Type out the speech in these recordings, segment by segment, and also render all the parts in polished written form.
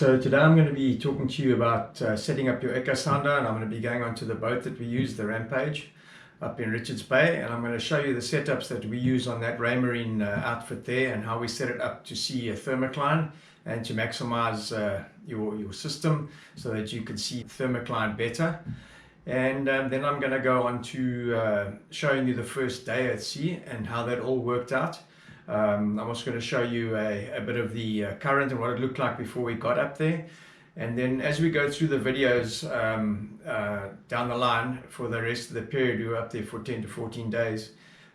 So today I'm going to be talking to you about setting up your echo sounder, and I'm going to be going onto the boat that we use, the Rampage, up in Richards Bay, and I'm going to show you the setups that we use on that Raymarine outfit there and how we set it up to see a thermocline and to maximize your system so that you can see thermocline better. And then I'm going to go on to showing you the first day at sea and how that all worked out. I'm also going to show you a bit of the current and what it looked like before we got up there. And then as we go through the videos down the line for the rest of the period, we were up there for 10 to 14 days.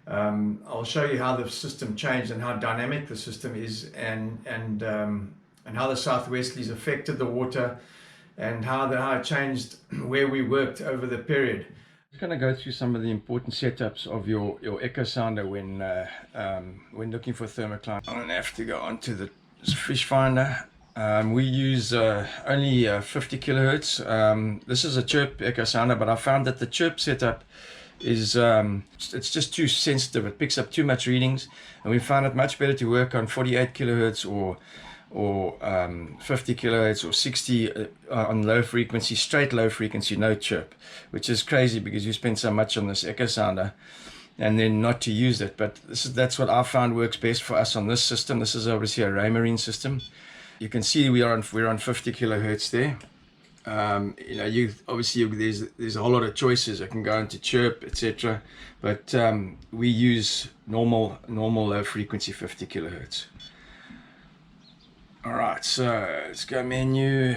I'll show you how the system changed and how dynamic the system is, and how the southwesterlies affected the water, and how it changed where we worked over the period. I'm going to go through some of the important setups of your echo sounder when looking for thermocline. I'm going to have to go onto the fish finder. We use only 50 kilohertz. This is a chirp echo sounder, but I found that the chirp setup is it's just too sensitive. It picks up too much readings, and we found it much better to work on 48 kilohertz or 50 kilohertz or 60 on low frequency, straight low frequency, no chirp, which is crazy because you spend so much on this echo sounder and then not to use it. But that's what I found works best for us on this system. This is obviously a Raymarine system. You can see we're on 50 kilohertz there. Obviously there's a whole lot of choices. I can go into chirp, etc. But we use normal low frequency 50 kilohertz. Alright, so let's go menu.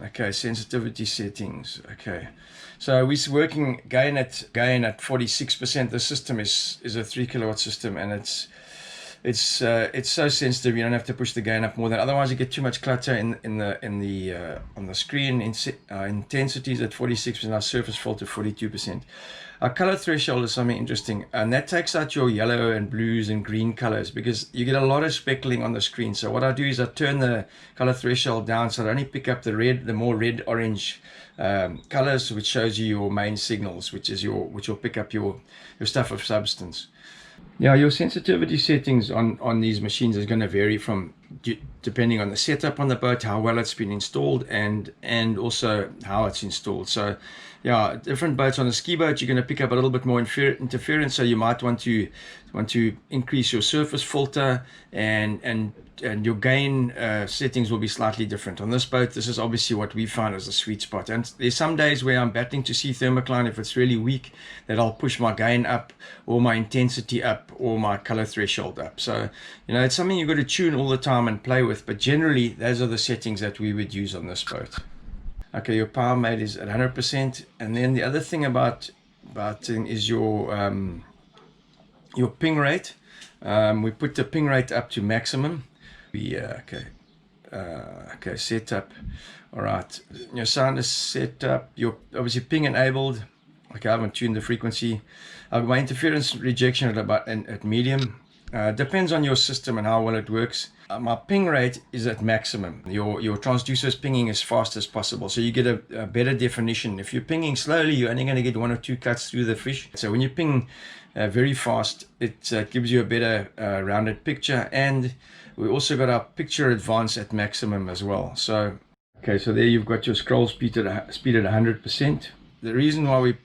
Okay, sensitivity settings. Okay, so we're working gain at 46%. The system is a 3 kilowatt system, and it's so sensitive you don't have to push the gain up more than, otherwise you get too much clutter on the screen. Intensities at 46%, our surface fall to 42%. Our color threshold is something interesting, and that takes out your yellow and blues and green colors because you get a lot of speckling on the screen. So what I do is I turn the color threshold down so I only pick up the more red orange colors, which shows you your main signals, which will pick up your stuff of substance. Yeah, your sensitivity settings on these machines is going to vary depending on the setup on the boat, how well it's been installed, and also how it's installed. So yeah, different boats. On a ski boat, you're going to pick up a little bit more interference, so you might want to increase your surface filter, and your gain settings will be slightly different. On this boat, this is obviously what we find as a sweet spot. And there's some days where I'm battling to see thermocline. If it's really weak, that I'll push my gain up, or my intensity up, or my color threshold up. So it's something you've got to tune all the time and play with, but generally those are the settings that we would use on this boat. Okay, your power made is at 100%, and then the other thing about is your ping rate. We put the ping rate up to maximum. Okay, setup. All right, your sound is set up. You're obviously ping enabled. Okay, I haven't tuned the frequency. My interference rejection at medium. Depends on your system and how well it works. My ping rate is at maximum. Your transducer's pinging as fast as possible, so you get a better definition. If you're pinging slowly, you're only going to get 1 or 2 cuts through the fish. So when you ping very fast, it gives you a better rounded picture. And we also got our picture advance at maximum as well. So okay, so there you've got your scroll speed at 100%. The reason why we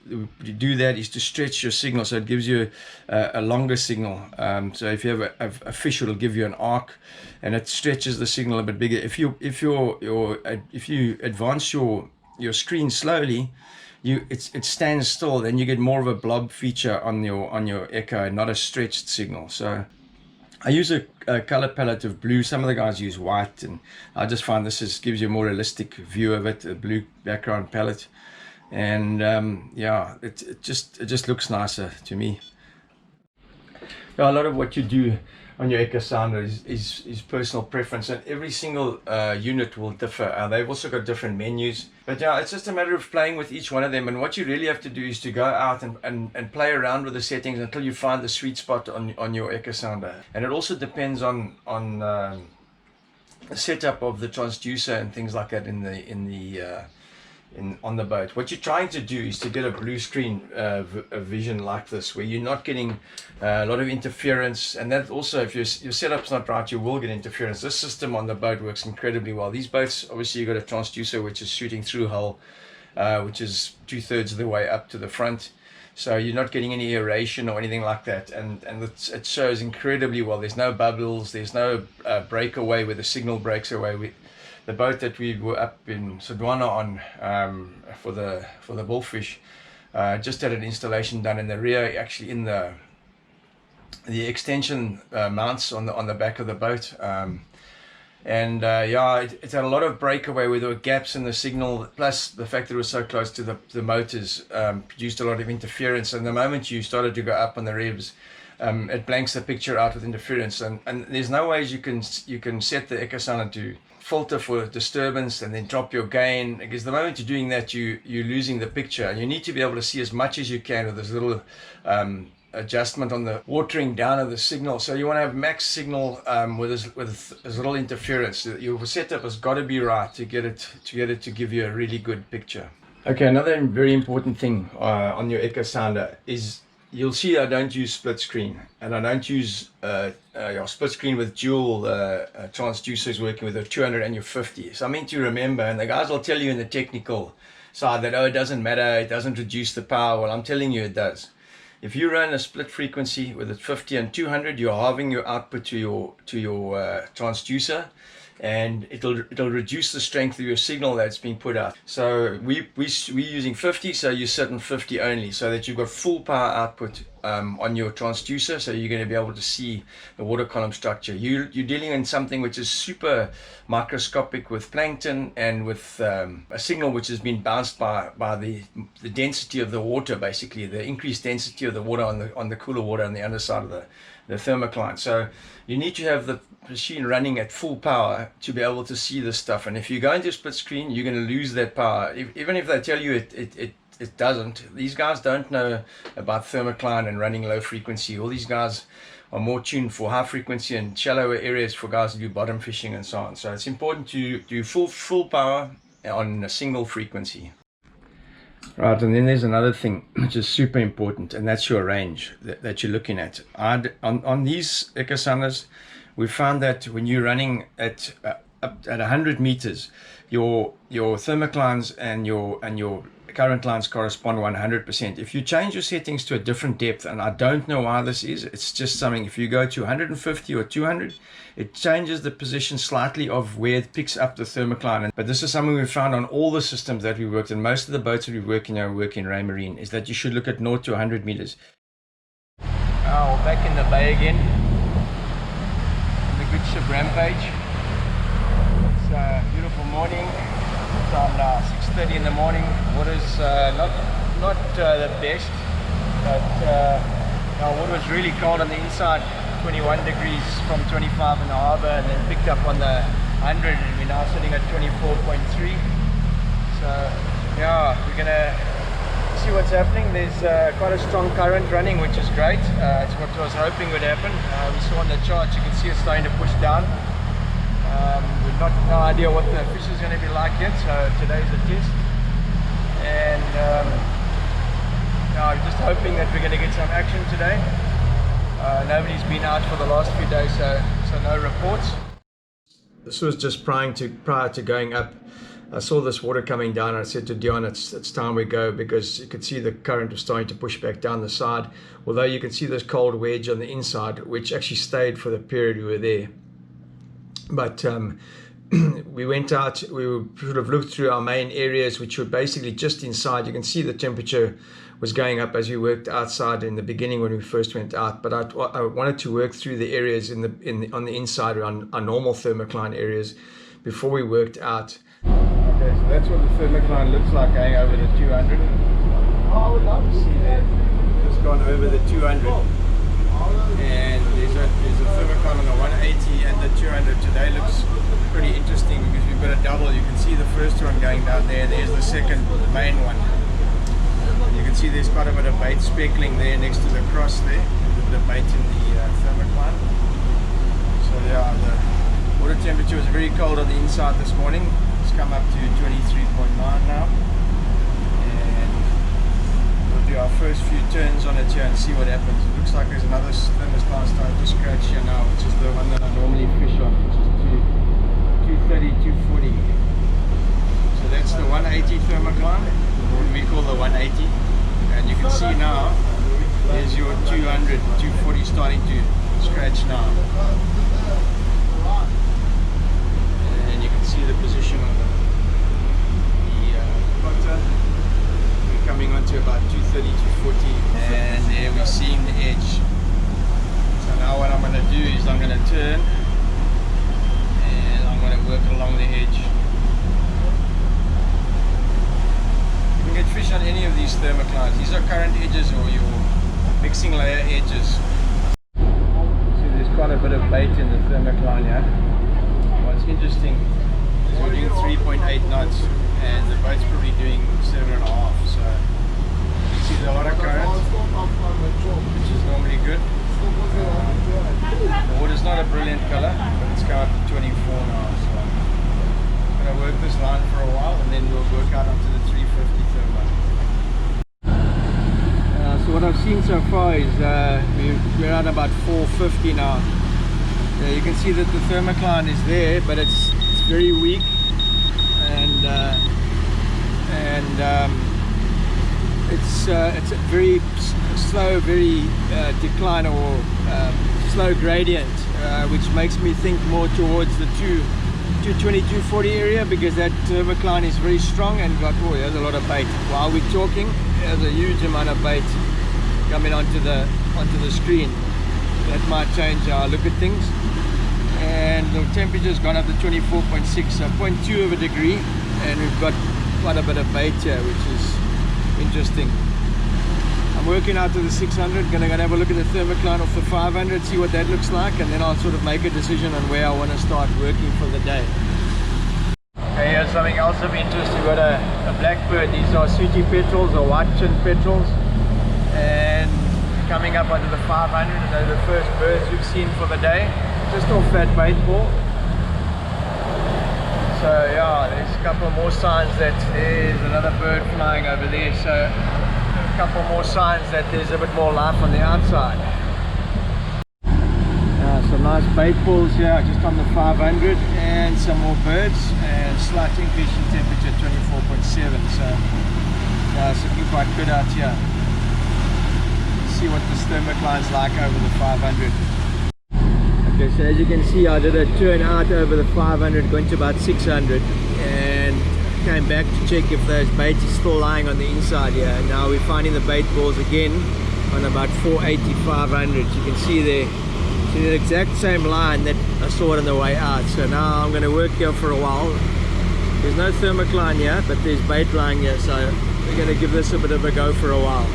do that is to stretch your signal, so it gives you a longer signal. So if you have a fish, it'll give you an arc, and it stretches the signal a bit bigger. If you advance your screen slowly, it stands still. Then you get more of a blob feature on your echo, and not a stretched signal. So I use a color palette of blue. Some of the guys use white, and I just find this gives you a more realistic view of it. A blue background palette. And yeah, it just looks nicer to me. Now, a lot of what you do on your echo sounder is personal preference, and every single unit will differ. They've also got different menus, but yeah, it's just a matter of playing with each one of them. And what you really have to do is to go out and play around with the settings until you find the sweet spot on your echo sounder. And it also depends on the setup of the transducer and things like that in on the boat. What you're trying to do is to get a blue screen a vision like this, where you're not getting a lot of interference, and that also, if your setup's not right, you will get interference. This system on the boat works incredibly well. These boats, obviously you've got a transducer which is shooting through hull, which is 2/3 of the way up to the front, so you're not getting any aeration or anything like that, and it shows incredibly well. There's no bubbles, there's no breakaway where the signal breaks away. The boat that we were up in Sodwana on for the bullfish just had an installation done in the rear, actually in the extension mounts on the back of the boat, yeah, it had a lot of breakaway where there were gaps in the signal, plus the fact that it was so close to the motors produced a lot of interference, and the moment you started to go up on the revs, it blanks the picture out with interference, and there's no ways you can set the echo sounder to filter for disturbance and then drop your gain, because the moment you're doing that, you're losing the picture, and you need to be able to see as much as you can with this little adjustment on the watering down of the signal. So you want to have max signal with as little interference. Your setup has got to be right to get it to give you a really good picture. Okay, another very important thing on your echo sounder is, you'll see I don't use split screen, and I don't use your split screen with dual transducers working with a 200 and your 50. Something to remember, and the guys will tell you in the technical side that, oh, it doesn't matter, it doesn't reduce the power. Well, I'm telling you it does. If you run a split frequency with a 50 and 200, you're halving your output to your transducer, and it'll reduce the strength of your signal that's being put out. So we're using 50, so you set on 50 only, so that you've got full power output on your transducer, so you're going to be able to see the water column structure. You're dealing in something which is super microscopic with plankton, and with a signal which has been bounced by the density of the water, basically the increased density of the water on the cooler water on the underside of the thermocline. So you need to have the machine running at full power to be able to see this stuff, and if you go into split screen, you're going to lose that power. Even if they tell you it doesn't. These guys don't know about thermocline and running low frequency. All these guys are more tuned for high frequency and shallower areas for guys who do bottom fishing and so on. So it's important to do full power on a single frequency. Right, and then there's another thing which is super important, and that's your range that you're looking at. On these echo sounders, we found that when you're running at 100 meters, your thermoclines and your current lines correspond 100%. If you change your settings to a different depth, and I don't know why this is, it's just something, if you go to 150 or 200, it changes the position slightly of where it picks up the thermocline. But this is something we found on all the systems that we worked in. Most of the boats that we work in Ray Marine, is that you should look at 0 to 100 meters. We're back in the bay again, on the good ship Rampage. It's a beautiful morning. It's on 6:30 in the morning. Water's not the best, but our water was really cold on the inside, 21 degrees from 25 in the harbour, and then picked up on the 100, and we're now sitting at 24.3. So yeah, we're gonna see what's happening. There's quite a strong current running, which is great. It's what I was hoping would happen. We saw on the chart, you can see it's starting to push down. We've no idea what the fish is going to be like yet, so today's a test, and I'm just hoping that we're going to get some action today. Nobody's been out for the last few days, so no reports. This was just prior to going up. I saw this water coming down, and I said to Dion, it's time we go, because you could see the current was starting to push back down the side, although you can see this cold wedge on the inside, which actually stayed for the period we were there. But we went out, we sort of looked through our main areas, which were basically just inside. You can see the temperature was going up as we worked outside in the beginning when we first went out, but I wanted to work through the areas on the inside, around our normal thermocline areas, before we worked out. Okay, so that's what the thermocline looks like going over the 200. I would love to see that. Just gone over the 200. And there's a thermocline on the 180 and the 200. Today looks pretty interesting because we've got a double. You can see the first one going down there. There's the second, the main one. You can see there's quite a bit of bait speckling there next to the cross there, the bait in the thermocline. So yeah, the water temperature was very cold on the inside this morning. It's come up to 23.9 now. on it here and see what happens. It looks like there's another thermocline starting to scratch here now, which is the one that I normally fish on, which is 230, 240. So that's the 180 thermocline, what we call the 180. And you can see now, there's your 200, 240 starting to scratch now. And you can see the position of the butter. We're coming on to about 230, 240. And there we're seeing the edge. So now what I'm going to do is I'm going to turn and I'm going to work along the edge. You can get fish on any of these thermoclines. These are current edges or your mixing layer edges. See, there's quite a bit of bait in the thermocline here. What's interesting is we're doing 3.8 knots and the boat's probably doing 7.5. So you see there's a lot of current, which is normally good. The water's not a brilliant color, but it's come up to 24 now. So I'm going to work this line for a while and then we'll work out onto the 350 thermo. So what I've seen so far is we're at about 450 now. You can see that the thermocline is there, but it's very weak and it's a very slow, very decline or slow gradient, which makes me think more towards the 220, 240 area, because that thermocline is very strong and got, oh, there's a lot of bait. While we're talking, there's a huge amount of bait coming onto the screen. That might change how I look at things. And the temperature's gone up to 24.6, so 0.2 of a degree, and we've got quite a bit of bait here, which is interesting. I'm working out to the 600, gonna have a look at the thermocline off the 500, see what that looks like, and then I'll sort of make a decision on where I want to start working for the day. Okay, here's something else of interest. We've got a blackbird. These are sooty petrels or white-chin petrels, and coming up onto the 500, and those are the first birds we've seen for the day, just off that bait ball. So yeah, there's a couple more signs that there's another bird flying over there, so a couple more signs that there's a bit more life on the outside. Some nice bait balls here just on the 500 and some more birds, and slight increase in temperature, 24.7, so yeah, it's looking quite good out here. See what this thermocline's like over the 500. Okay, so as you can see, I did a turn out over the 500 going to about 600 and came back to check if those baits are still lying on the inside here. And now we're finding the bait balls again on about 480, 500. You can see there, see the exact same line that I saw it on the way out. So now I'm going to work here for a while. There's no thermocline here, but there's bait lying here, so we're going to give this a bit of a go for a while.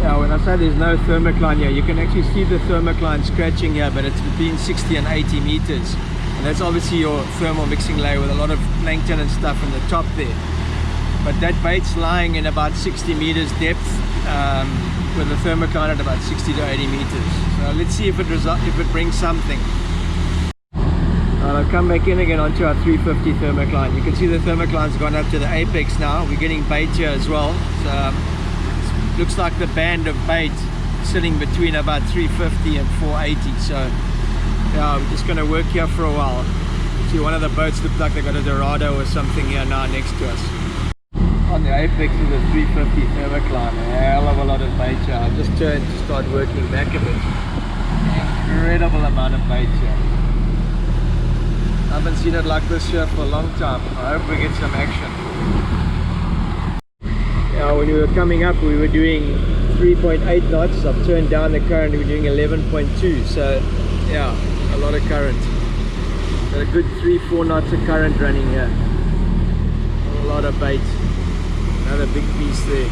Yeah, when I say there's no thermocline here, you can actually see the thermocline scratching here, but it's between 60 and 80 meters. And that's obviously your thermal mixing layer with a lot of plankton and stuff in the top there. But that bait's lying in about 60 meters depth, with the thermocline at about 60 to 80 meters. So let's see if it brings something. I'll come back in again onto our 350 thermocline. You can see the thermocline's gone up to the apex now. We're getting bait here as well. So, looks like the band of bait sitting between about 350 and 480. So yeah, I'm just going to work here for a while. See, one of the boats looked like they got a Dorado or something here now next to us. On the apex of the 350 thermocline, a hell of a lot of bait here. I've just turned to start working back a bit. Incredible amount of bait here. I haven't seen it like this here for a long time. I hope we get some action. When we were coming up, we were doing 3.8 knots. I've turned down the current, we're doing 11.2. So yeah, a lot of current. Got a good 3-4 knots of current running here. A lot of bait. Another big piece there.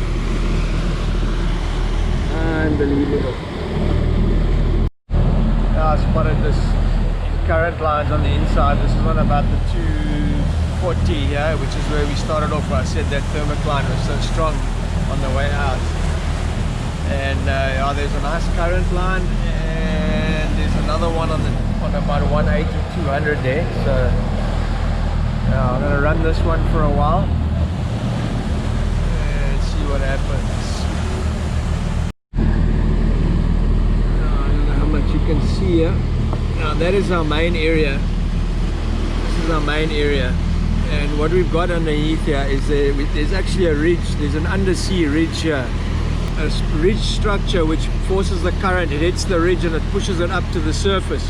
Unbelievable. I spotted this current lines on the inside. This is on about the 240 here, which is where we started off, where I said that thermocline was so strong on the way out. And yeah, there's a nice current line, and there's another one on about 180, 200 there. So yeah, I'm going to run this one for a while and see what happens. that is our main area. This is our main area. And what we've got underneath here is there's actually a ridge. There's an undersea ridge here. A ridge structure which forces the current. It hits the ridge and it pushes it up to the surface.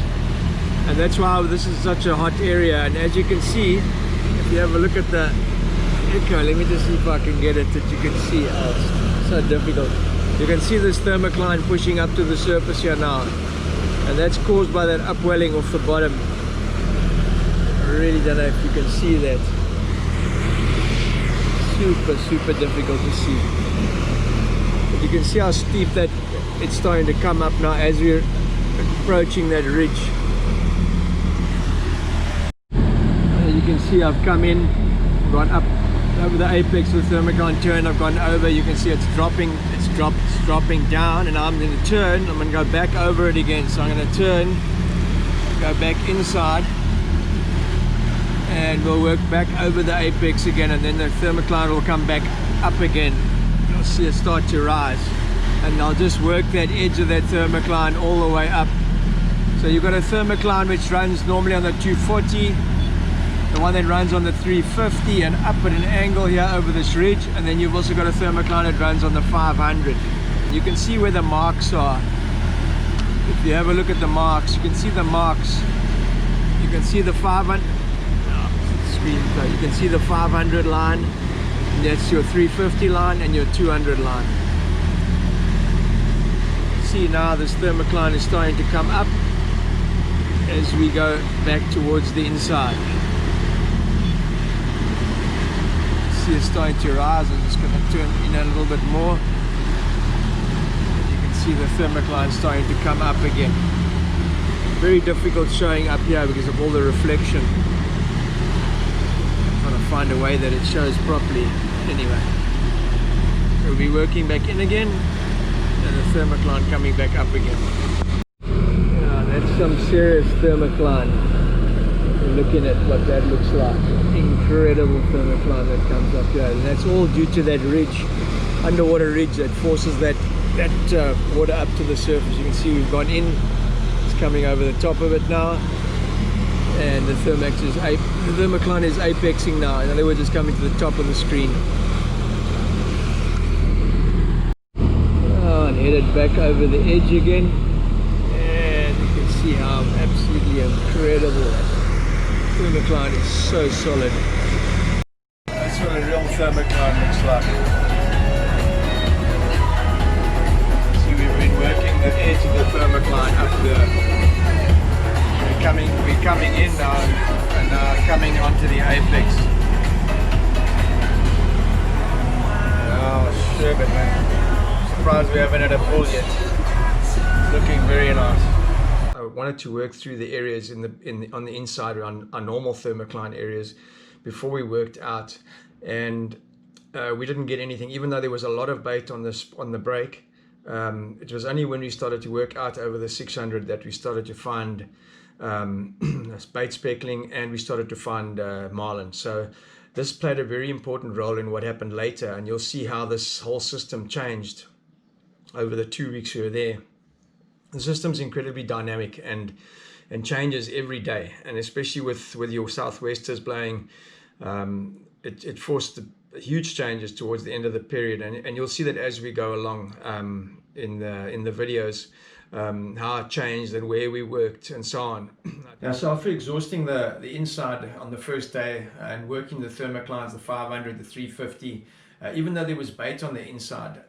And that's why this is such a hot area. And as you can see, if you have a look at the echo, let me just see if I can get it that you can see. Oh, it's so difficult. You can see this thermocline pushing up to the surface here now. And that's caused by that upwelling off the bottom. I really don't know if you can see that. Super difficult to see. But you can see how steep that it's starting to come up now as we're approaching that ridge. You can see I've come in, gone up over the apex with the thermocline turn. I've gone over. You can see it's dropping. It's dropping down, and I'm going to turn. I'm going to go back over it again. So I'm going to turn, go back inside, and we'll work back over the apex again, and then the thermocline will come back up again. You'll see it start to rise, and I'll just work that edge of that thermocline all the way up. So you've got a thermocline which runs normally on the 240, the one that runs on the 350 and up at an angle here over this ridge, and then you've also got a thermocline that runs on the 500. You can see where the marks are. If you have a look at the marks, you can see the marks. You can see the 500. You can see the 500 line, and that's your 350 line and your 200 line. See now this thermocline is starting to come up as we go back towards the inside. See it's starting to rise. I'm just going to turn in a little bit more. You can see the thermocline starting to come up again. Very difficult showing up here because of all the reflection. Trying to find a way that it shows properly. Anyway, we'll be working back in again, and the thermocline coming back up again. Yeah, that's some serious thermocline. We're looking at what that looks like. Incredible thermocline that comes up here, and that's all due to that ridge, underwater ridge that forces that water up to the surface. You can see we've gone in. It's coming over the top of it now. And the thermocline is apexing now. In other words, it's coming to the top of the screen. Oh, and headed back over the edge again. And you can see how absolutely incredible that thermocline is. So solid. That's what a real thermocline looks like. See, we've been working the edge of the thermocline up there. We're coming in now and coming onto the apex. Oh, sherbet, man. Surprised we haven't had a pull yet. It's looking very nice. I wanted to work through the areas on the inside around our normal thermocline areas before we worked out, and we didn't get anything, even though there was a lot of bait on the break. It was only when we started to work out over the 600 that we started to find bait speckling, and we started to find marlin. So this played a very important role in what happened later, and you'll see how this whole system changed over the 2 weeks we were there. The system's incredibly dynamic and changes every day, and especially with your southwesters blowing, it forced huge changes towards the end of the period, and you'll see that as we go along in the videos. How it changed and where we worked and so on. Now, so after exhausting the inside on the first day and working the thermoclines, the 500, the 350, even though there was bait on the inside,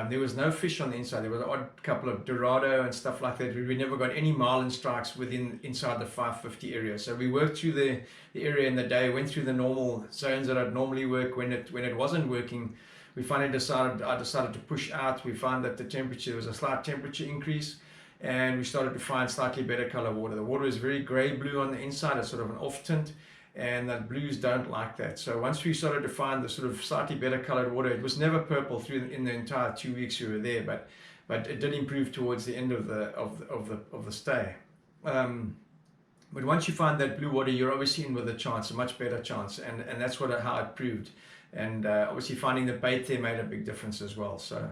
there was no fish on the inside. There was an odd couple of dorado and stuff like that. We never got any marlin strikes inside the 550 area. So we worked through the area in the day, went through the normal zones that I'd normally work. When it wasn't working, we finally I decided to push out. We found that there was a slight temperature increase, and we started to find slightly better color water. The water is very gray blue on the inside, it's sort of an off tint, and the blues don't like that. So once we started to find the sort of slightly better colored water, it was never purple in the entire 2 weeks we were there, but it did improve towards the end of the stay. But once you find that blue water, you're obviously in with a much better chance, and that's how it proved. And obviously finding the bait there made a big difference as well. So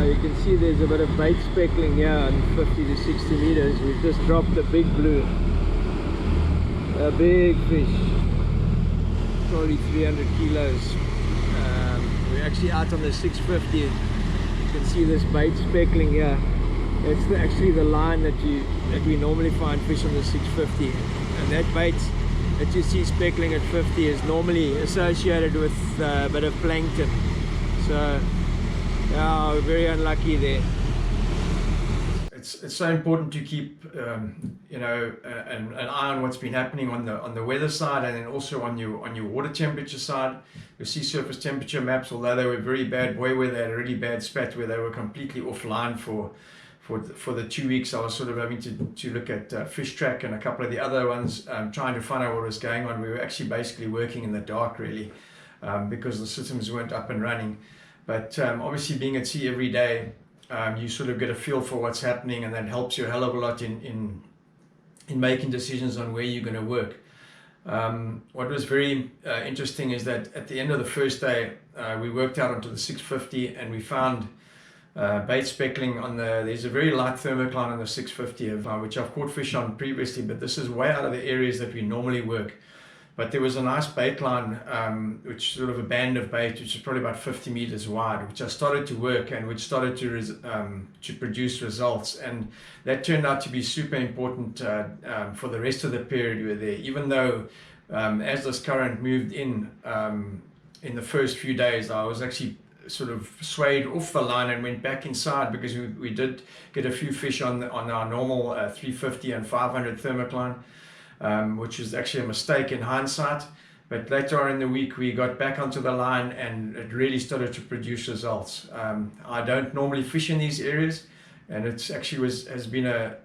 you can see there's a bit of bait speckling here on 50 to 60 meters. We've just dropped a big blue, a big fish, probably 300 kilos. We're actually out on the 650. You can see this bait speckling here. That's actually the line that we normally find fish on the 650, and that bait that you see speckling at 50 is normally associated with a bit of plankton. So yeah, we're very unlucky there. It's so important to keep you know, an eye on what's been happening on the weather side, and then also on your water temperature side. Your sea surface temperature maps, although they were very bad buoy weather, had a really bad spat where they were completely offline for the 2 weeks. I was sort of having to look at Fish Track and a couple of the other ones, trying to find out what was going on. We were actually basically working in the dark, really, because the systems weren't up and running. But obviously, being at sea every day, you sort of get a feel for what's happening, and that helps you a hell of a lot in making decisions on where you're going to work. What was very interesting is that at the end of the first day, we worked out onto the 650, and we found bait speckling on there's a very light thermocline on the 650, which I've caught fish on previously, but this is way out of the areas that we normally work. But there was a nice bait line, which sort of a band of bait, which is probably about 50 meters wide, which I started to work and which started to produce results. And that turned out to be super important for the rest of the period we were there, even though as this current moved in the first few days, I was actually sort of swayed off the line and went back inside, because we did get a few fish on our normal 350 and 500 thermocline. Which is actually a mistake in hindsight, but later on in the week we got back onto the line and it really started to produce results. I don't normally fish in these areas, and it's actually has been a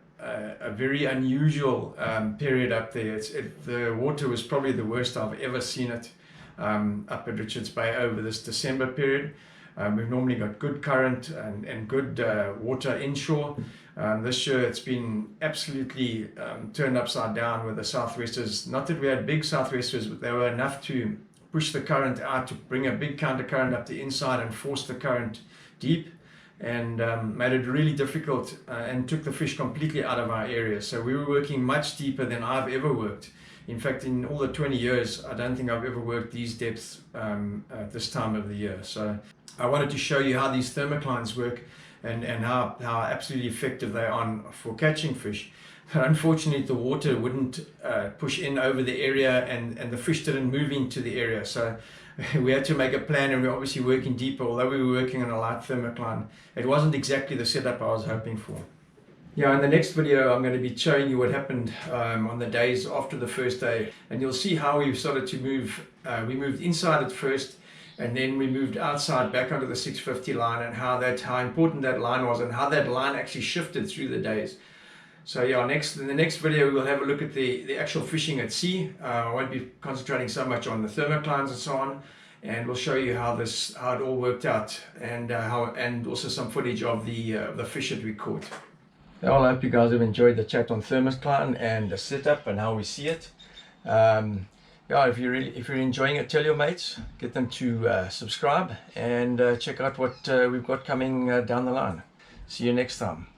very unusual period up there. The water was probably the worst I've ever seen it up at Richards Bay over this December period. We've normally got good current and good water inshore. This year it's been absolutely turned upside down with the southwesters. Not that we had big southwesters, but they were enough to push the current out, to bring a big counter current up the inside and force the current deep, and made it really difficult and took the fish completely out of our area. So we were working much deeper than I've ever worked. In fact, in all the 20 years, I don't think I've ever worked these depths at this time of the year. So I wanted to show you how these thermoclines work and how absolutely effective they are for catching fish. But unfortunately, the water wouldn't push in over the area, and the fish didn't move into the area. So we had to make a plan, and we're obviously working deeper. Although we were working on a light thermocline, it wasn't exactly the setup I was hoping for. Yeah, in the next video, I'm going to be showing you what happened on the days after the first day, and you'll see how we started to move. We moved inside at first, and then we moved outside back onto the 650 line, and how important that line was, and how that line actually shifted through the days. So yeah, in the next video we'll have a look at the actual fishing at sea. I won't be concentrating so much on the thermoclines and so on, and we'll show you how it all worked out, and also some footage of the fish that we caught. Well, I hope you guys have enjoyed the chat on thermocline and the setup and how we see it. Yeah, if you're enjoying it, tell your mates, get them to subscribe, and check out what we've got coming down the line. See you next time.